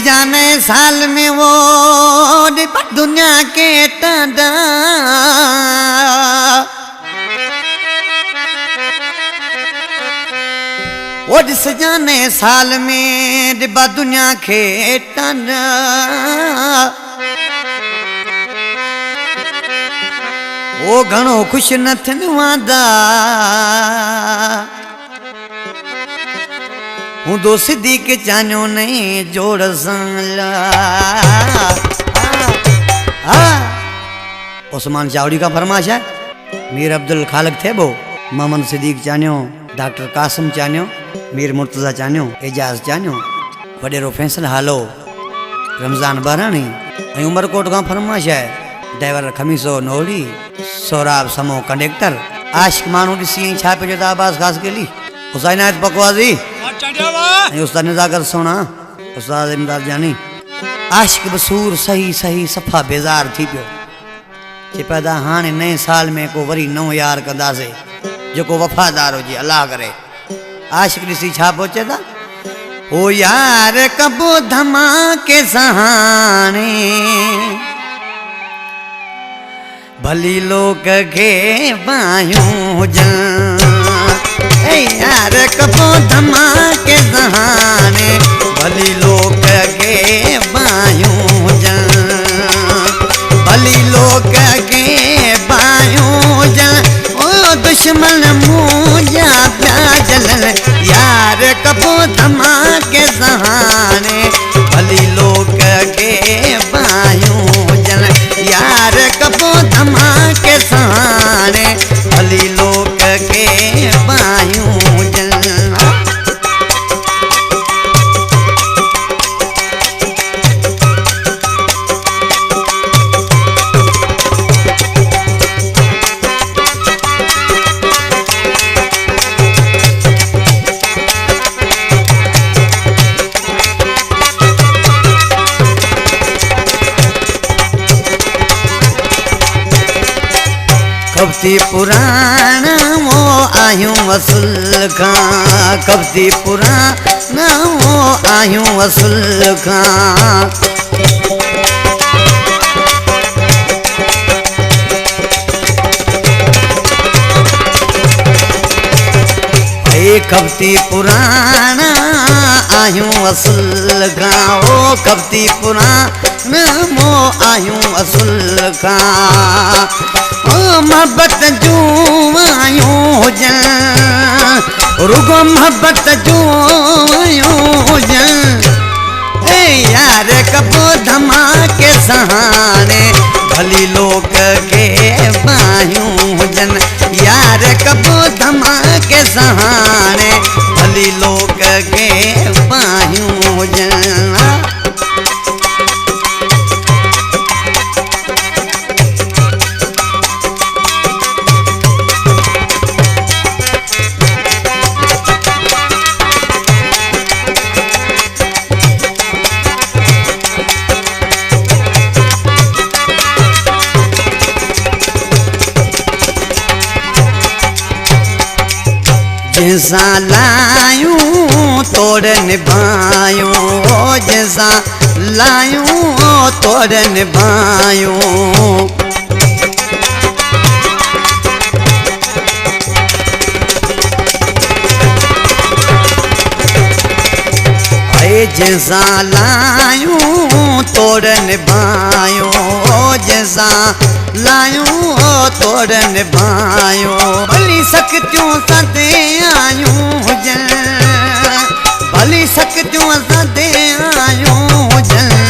जाने साल में वो दुनिया के टांडा वो जिस जाने साल में डिब्बा दुनिया के टांडा वो घणो खुश न थियण वांदा हूँ दो सिद्दीक़ चान्यो नहीं जोड़ संला उस्मान चावड़ी का फरमाश है। मीर अब्दुल खालिक थे वो मोहम्मद सिद्दीक़ चान्यो, डॉक्टर कासिम चान्यो, मीर मुर्तज़ा चान्यो, एजाज चान्यो, वडेरो फैसल हालो रमज़ान बारानी ऐं उमरकोट का फरमाश है। ड्राइवर खमीसो नोड़ी सोराब समो कंडक्टर आशिक मानू ॾिसी छा पियो चयो आबाज़ ख़ास के लिए हुसैन आयत पकवाज़ी उस्ताद निज़ाकर सोना उस्ताद इमदाद जानी आशिक बसूर सही सही सफ़ा बेज़ार थी पियो जे पैदा हाणे नए साल में को वरी नओं यार कंदासीं जेको वफ़ादार हुजे अल्लाह करे। आशिक ॾिसी छा पियो चए था ओ यार कबो धमाके सहाणे भली लोक के बायूं हुजनि यार कबो धमाके सहाणे भली लोक के बायूं हुजनि भली लोक के बायूं हुजनि ओ दुश्मन मुंहिंजा पिया जलनि यार कबो धमाके सहाणे भली लोक के बायूं हुजनि यार कबो धमाके सहाणे भली लोक के बायूं हुजनि। कब्ती पुराना वो आयूं वसूल खां कब्ती पुराना वो आयूं वसूल खां कब्ती पुराना आयूं वसूल खां ओ कब्ती पुराना वो आयूं वसूल खां ओ मोहब्बत जूं आयूं हुजनि रुगो मोहब्बत जूं आयूं हुजनि ए यार कबो धमाके सहाणे भली लोक के बायूं हुजनि यार कबो धमाके सहाणे भली लोक के बायूं हुजनि। जैसा लायूं तोड़ निभायूं जैसा लायूं तोड़ निभायूं जैसा लायूं तोड़ निभायूं जैसा लायूं तोड़ निभायूं भली सकतियूं सदे आयूं हुजनि भली सकतियूं सदे आयूं हुजनि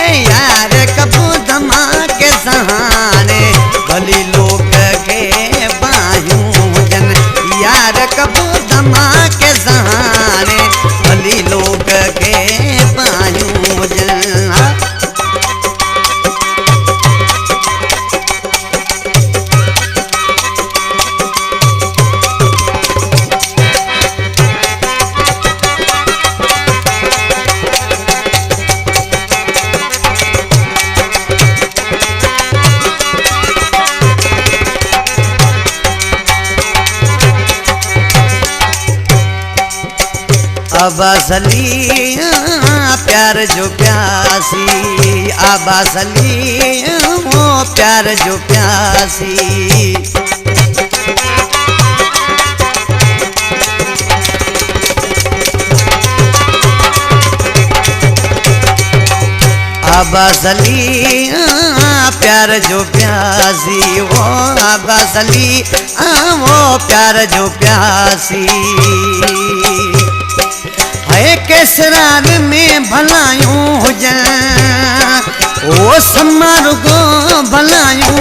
ए यार कबो धमाके सहाणे भली लोक के बायूं हुजनि यार कबो धमाके सहाणे भली लोक के बायूं हुजनि। अब असली प्यार जो प्यासी आबास अली वो प्यार जो प्यासी। अब्बास अली प्यार जो प्यासी वो अब्बास अली वो प्यार जो प्यासी। है केसरार में भलायूं हुजन वो समार को भलायूं